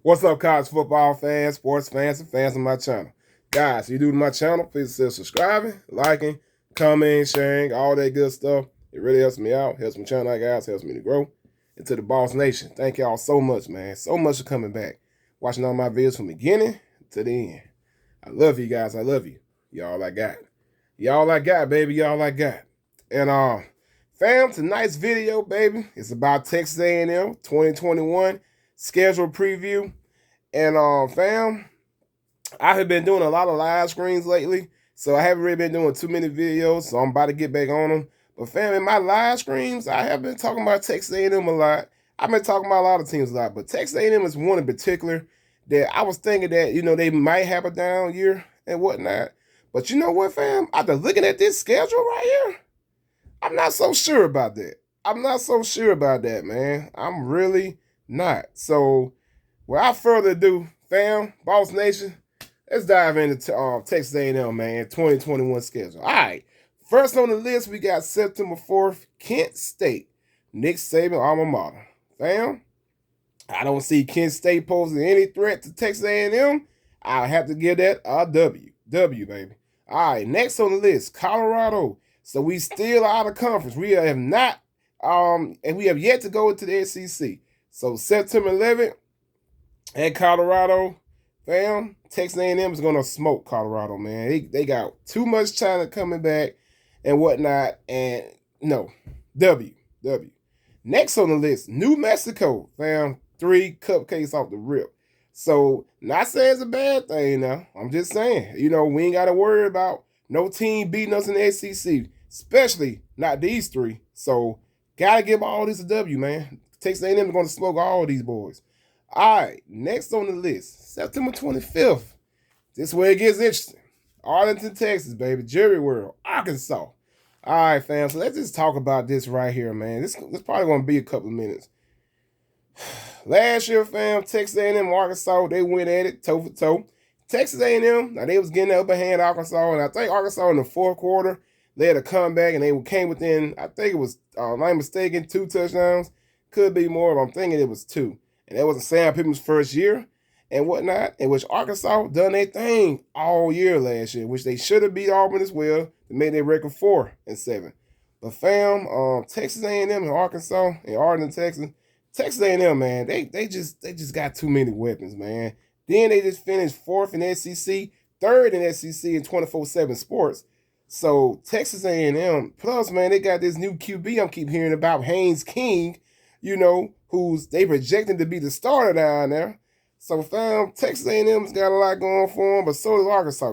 What's up, college football fans, sports fans, and fans of my channel? Guys, if you're new to my channel, please consider subscribing, liking, commenting, sharing, all that good stuff. It really helps me out, helps my channel out, guys, helps me to grow. And to the Boss Nation, thank y'all so much, man. So much for coming back, watching all my videos from the beginning to the end. I love you guys. I love you. Y'all I got. Y'all I got, baby. Y'all I got. And fam, tonight's video, baby, is about Texas A&M 2021 schedule preview. And fam, I have been doing a lot of live screens lately, so I haven't really been doing too many videos, so I'm about to get back on them. But fam, in my live streams, I have been talking about Texas A&M a lot. I've been talking about a lot of teams a lot, but Texas A&M is one in particular that I was thinking that, they might have a down year and whatnot. But you know what, fam? After looking at this schedule right here, I'm not so sure about that. I'm not so sure about that, man. I'm really not. So, without further ado, fam, Boss Nation, let's dive into Texas A&M, man, 2021 schedule. All right, first on the list, we got September 4th, Kent State, Nick Saban alma mater. Fam, I don't see Kent State posing any threat to Texas A&M. I'll have to give that a W. W, baby. All right, next on the list, Colorado. So we still out of conference. We have not, and we have yet to go into the SEC. So September 11th at Colorado, fam, Texas A&M is gonna smoke Colorado, man. They got too much talent coming back and whatnot. And no, W. Next on the list, New Mexico, fam, 3 cupcakes off the rip. So, not saying it's a bad thing now. I'm just saying, we ain't got to worry about no team beating us in the SEC, especially not these 3. So, got to give all this a W, man. Texas A&M is going to smoke all these boys. All right, next on the list, September 25th. This is where it gets interesting. Arlington, Texas, baby. Jerry World, Arkansas. All right, fam, so let's just talk about this right here, man. This probably going to be a couple of minutes. Last year, fam, Texas A&M, Arkansas, they went at it toe for toe. Texas A&M, now they was getting the upper hand Arkansas, and I think Arkansas in the fourth quarter, they had a comeback, and they came within, I think it was, if I'm mistaken, 2 touchdowns. Could be more, but I'm thinking it was 2. And that was Sam Pittman's first year and whatnot, in which Arkansas done their thing all year last year, which they should have beat Auburn as well to make their record 4-7. But fam, Texas A&M and Arkansas and Arlington, Texas A&M, man, they just got too many weapons, man. Then they just finished 4th in SEC, 3rd in SEC in 24/7 Sports. So Texas A&M, plus, man, they got this new QB I'm keep hearing about, Haynes King, who's they projecting to be the starter down there. So fam, Texas A&M's got a lot going for them, but so does Arkansas.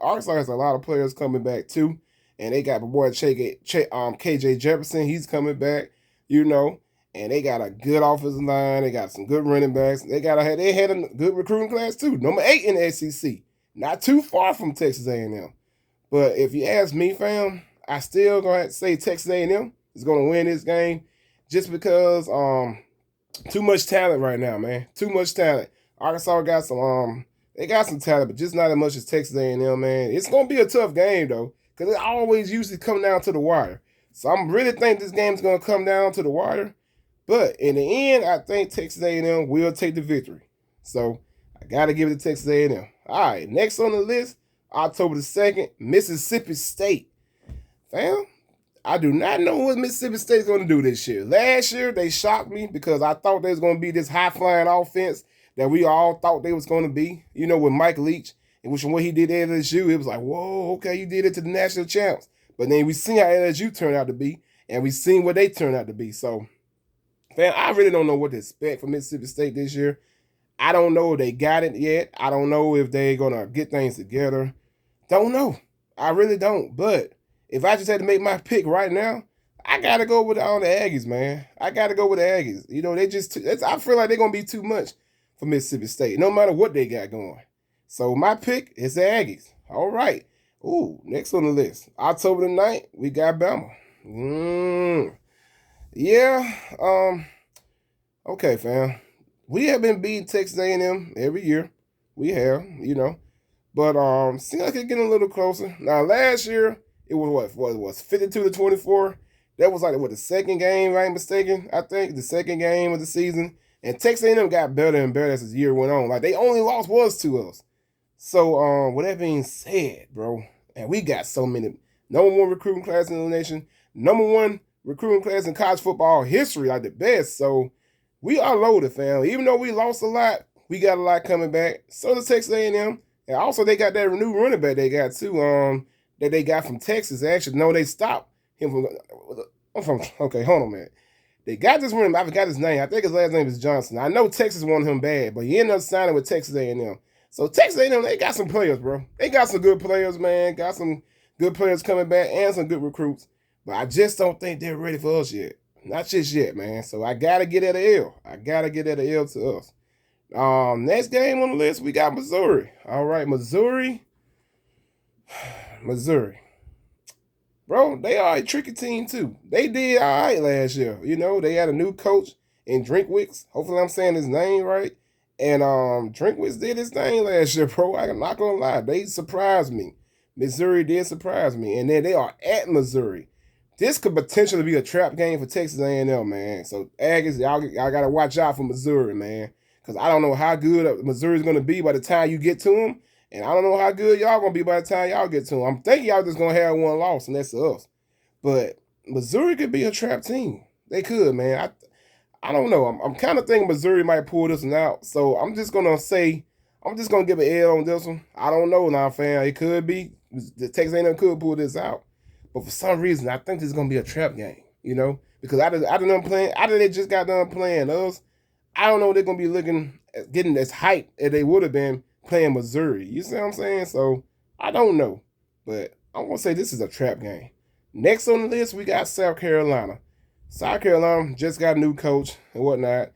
Arkansas has a lot of players coming back too, and they got my boy KJ Jefferson. He's coming back, and they got a good offensive line. They got some good running backs. They had a good recruiting class too. Number 8 in the SEC, not too far from Texas A&M. But if you ask me, fam, I still gonna say Texas A&M is gonna win this game, just because too much talent right now, man. Too much talent. Arkansas got they got some talent, but just not as much as Texas A&M, man. It's gonna be a tough game though, because it always usually come down to the wire. So I'm really think this game's gonna come down to the wire. But in the end, I think Texas A&M will take the victory. So I got to give it to Texas A&M. All right, next on the list, October the 2nd, Mississippi State. Fam, I do not know what Mississippi State's going to do this year. Last year, they shocked me because I thought they was going to be this high-flying offense that we all thought they was going to be, with Mike Leach. And which what he did at LSU, it was like, whoa, okay, you did it to the national champs. But then we seen how LSU turned out to be, and we seen what they turned out to be. So, fam, I really don't know what to expect from Mississippi State this year. I don't know if they got it yet. I don't know if they're going to get things together. Don't know. I really don't. But if I just had to make my pick right now, I got to go with the Aggies, man. I got to go with the Aggies. I feel like they're going to be too much for Mississippi State, no matter what they got going. So my pick is the Aggies. All right. Ooh, next on the list, October the 9th, we got Bama. Yeah. Okay, fam. We have been beating Texas A&M every year. We have, But seems like it's getting a little closer. Now last year it was what it was 52-24. That was like the second game, if I ain't mistaken. I think the second game of the season, And Texas A&M got better and better as the year went on. Like, they only lost was to us. So, with that being said, bro, and we got so many #1 recruiting class in the nation, #1 recruiting class in college football history, like the best. So we are loaded, fam. Even though we lost a lot, we got a lot coming back. So does Texas A&M. And also they got that new running back they got too, that they got from Texas. Actually, no, they stopped him from okay, hold on, man. They got this running back, I forgot his name. I think his last name is Johnson. I know Texas wanted him bad, but he ended up signing with Texas A&M. So Texas A&M, they got some players, bro. They got some good players, man. Got some good players coming back and some good recruits. But I just don't think they're ready for us yet. Not just yet, man. So I gotta get at a L. I gotta get at a L to us. Next game on the list, we got Missouri. All right, Missouri. Bro, they are a tricky team too. They did all right last year. You know, they had a new coach in Drinkwitz. Hopefully I'm saying his name right. And Drinkwitz did his thing last year, bro. I'm not gonna lie. They surprised me. Missouri did surprise me. And then they are at Missouri. This could potentially be a trap game for Texas A&M, man. So, Aggies, y'all got to watch out for Missouri, man. Because I don't know how good Missouri's going to be by the time you get to them. And I don't know how good y'all going to be by the time y'all get to them. I'm thinking y'all just going to have one loss, and that's us. But Missouri could be a trap team. They could, man. I don't know. I'm kind of thinking Missouri might pull this one out. So, I'm just going to give an L on this one. I don't know now, fam. It could be. The Texas A&M could pull this out. But for some reason, I think this is gonna be a trap game, you know, because after they just got done playing us, I don't know if they're gonna be getting as hype as they would have been playing Missouri. You see what I'm saying? So I don't know, but I'm gonna say this is a trap game. Next on the list, we got South Carolina. South Carolina just got a new coach and whatnot,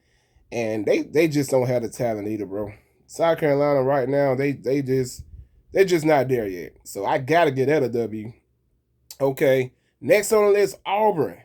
and they just don't have the talent either, bro. South Carolina right now, they're just not there yet. So I gotta get at a W. Okay, next on the list, Auburn.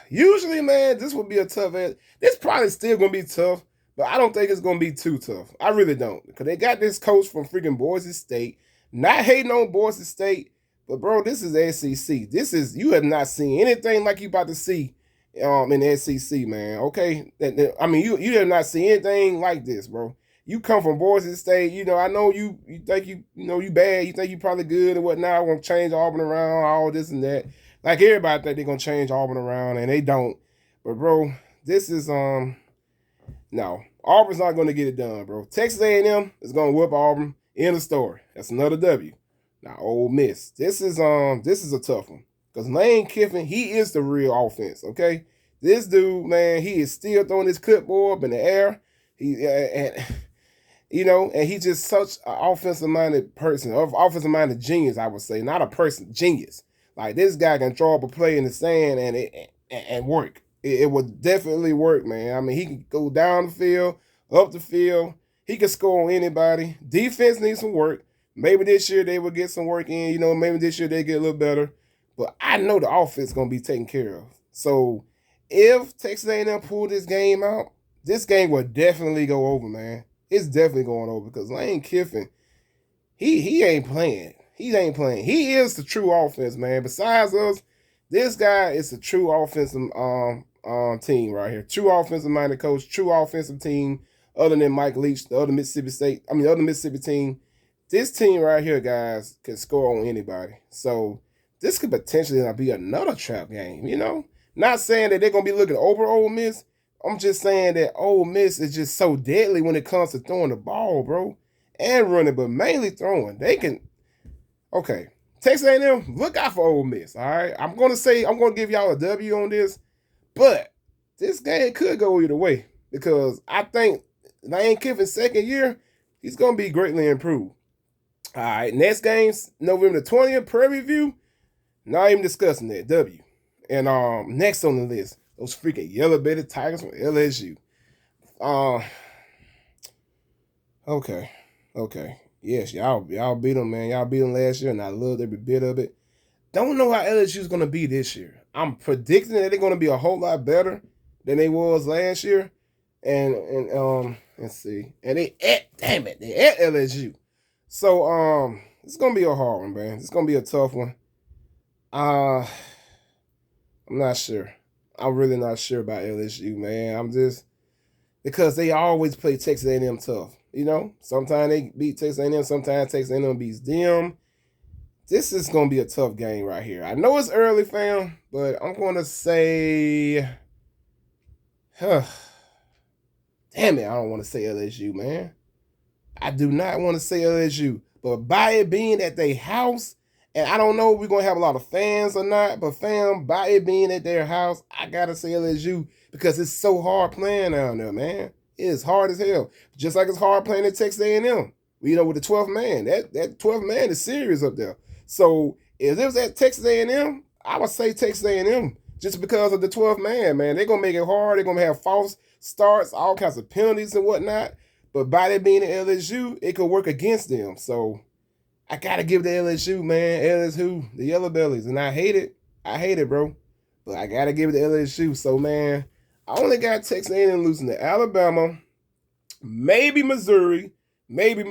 Usually, man, this would be a tough. This probably still gonna be tough, but I don't think it's gonna be too tough. I really don't, because they got this coach from freaking Boise State. Not hating on Boise State, but bro, this is SEC. You have not seen anything like you about to see in the SEC, man. Okay, I mean, you have not seen anything like this, bro. You come from Boise State, you know, I know you think you bad, you think you probably good and whatnot. I'm going to change Auburn around, all this and that. Like everybody think they're going to change Auburn around, and they don't. But, bro, this is, no. Auburn's not going to get it done, bro. Texas A&M is going to whoop Auburn. End of story. That's another W. Now, Ole Miss. This is a tough one. Because Lane Kiffin, he is the real offense, okay? This dude, man, he is still throwing his clipboard up in the air. And he's just such an offensive-minded person, offensive-minded genius, I would say. Not a person, genius. Like, this guy can throw up a play in the sand and work. It would definitely work, man. I mean, he can go down the field, up the field. He can score on anybody. Defense needs some work. Maybe this year they will get some work in. You know, maybe this year they get a little better. But I know the offense is going to be taken care of. So, if Texas A&M pull this game out, this game will definitely go over, man. It's definitely going over because Lane Kiffin, he ain't playing. He ain't playing. He is the true offense, man. Besides us, this guy is a true offensive team right here. True offensive-minded coach, true offensive team, other than Mike Leach, the other Mississippi team. This team right here, guys, can score on anybody. So this could potentially be another trap game, you know? Not saying that they're going to be looking over Ole Miss. I'm just saying that Ole Miss is just so deadly when it comes to throwing the ball, bro, and running, but mainly throwing. They can, okay, Texas A&M, look out for Ole Miss, all right? I'm going to give y'all a W on this, but this game could go either way because I think Lane Kiffin's second year, he's going to be greatly improved. All right, next game's November the 20th, Prairie View. Not even discussing that, W. And next on the list, those freaking yellow-bellied Tigers from LSU. Okay. Yes, y'all beat them, man. Y'all beat them last year, and I loved every bit of it. Don't know how LSU's going to be this year. I'm predicting that they're going to be a whole lot better than they was last year. And let's see. And they at LSU. So it's going to be a hard one, man. It's going to be a tough one. I'm not sure. I'm really not sure about LSU, man. because they always play Texas A&M tough. You know, sometimes they beat Texas A&M, sometimes Texas A&M beats them. This is going to be a tough game right here. I know it's early, fam, but I'm going to say, damn it, I don't want to say LSU, man. I do not want to say LSU, but by it being at their house, and I don't know if we're going to have a lot of fans or not, but fam, by it being at their house, I got to say LSU because it's so hard playing down there, man. It is hard as hell. Just like it's hard playing at Texas A&M. You know, with the 12th man. That 12th man is serious up there. So if it was at Texas A&M, I would say Texas A&M just because of the 12th man, man. They're going to make it hard. They're going to have false starts, all kinds of penalties and whatnot. But by that being at LSU, it could work against them. So I got to give the LSU, man. LSU, the Yellow Bellies. And I hate it. I hate it, bro. But I got to give it to LSU. So, man, I only got Texas A&M losing to Alabama, maybe Missouri, maybe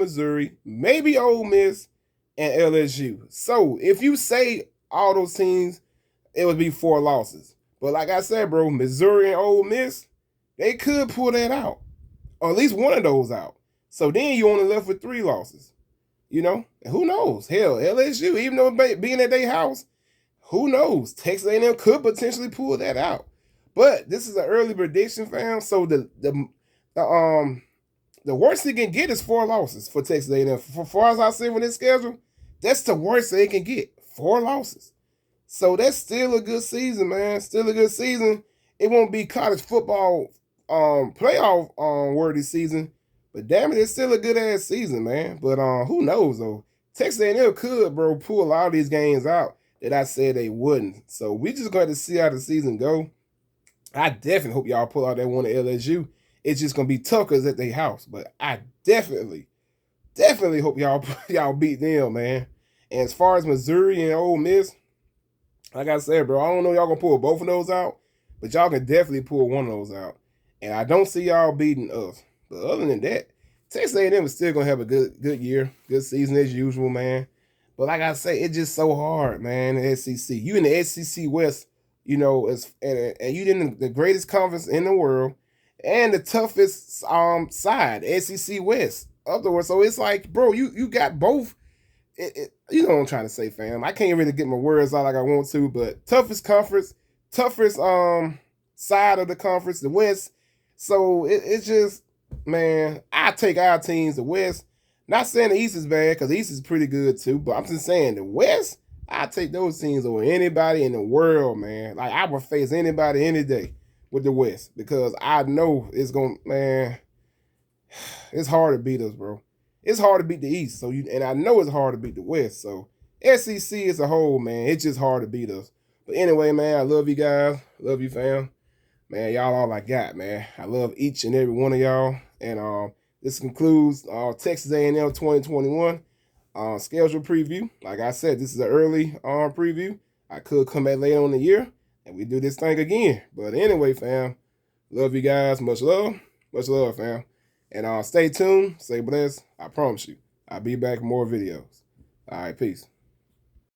Ole Miss, and LSU. So if you say all those teams, it would be 4 losses. But like I said, bro, Missouri and Ole Miss, they could pull that out. Or at least one of those out. So then you only left with 3 losses. You know? And who knows? Hell, LSU, even though being at their house, who knows? Texas A&M could potentially pull that out. But this is an early prediction, fam. So the worst it can get is 4 losses for Texas A&M. For far as I see with this schedule, that's the worst they can get. 4 losses. So that's still a good season, man. Still a good season. It won't be college football playoff worthy season, but damn it, it's still a good ass season, man. But who knows though? Texas A&M could, bro, pull a lot of these games out that I said they wouldn't. So we just going to see how the season go. I definitely hope y'all pull out that one at LSU. It's just gonna be tough because at their house, but I definitely hope y'all beat them, man. And as far as Missouri and Ole Miss, like I said, bro, I don't know y'all gonna pull both of those out, but y'all can definitely pull one of those out. And I don't see y'all beating us. But other than that, Texas A&M is still gonna have a good year, good season as usual, man. But like I say, it's just so hard, man. The SEC, you in the SEC West, you know, and you in the greatest conference in the world and the toughest side, SEC West. Otherwise, so it's like, bro, you got both. You know what I'm trying to say, fam. I can't really get my words out like I want to, but toughest conference, toughest side of the conference, the West. So it's just, man, I take our teams, the West. Not saying the East is bad, because the East is pretty good too, but I'm just saying the West, I take those teams over anybody in the world, man. Like, I would face anybody any day with the West, because I know it's going to, man, it's hard to beat us, bro. It's hard to beat the East, and I know it's hard to beat the West. So SEC as a whole, man, it's just hard to beat us. But anyway, man, I love you guys. Love you, fam. Man, y'all all I got, man. I love each and every one of y'all. And this concludes Texas A&M 2021 schedule preview. Like I said, this is an early preview. I could come back later on in the year and we do this thing again. But anyway, fam, love you guys. Much love, fam. And stay tuned, stay blessed. I promise you, I'll be back with more videos. All right, peace.